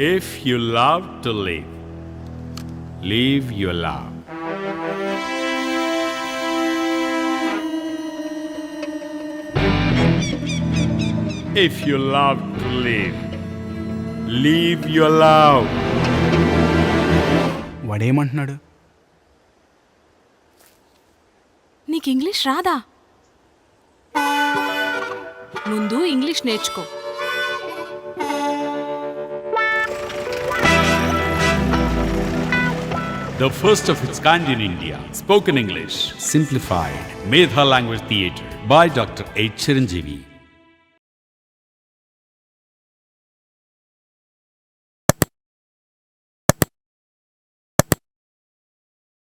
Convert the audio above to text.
If you love to live, live your love. If you love to live, live your love. వాడేమంటున్నాడు? నీకు English రాదా? ముందు English నేర్చుకో. The first of its kind in India, spoken English, simplified, MEDHA Language Theatre by Dr Chiranjeevi.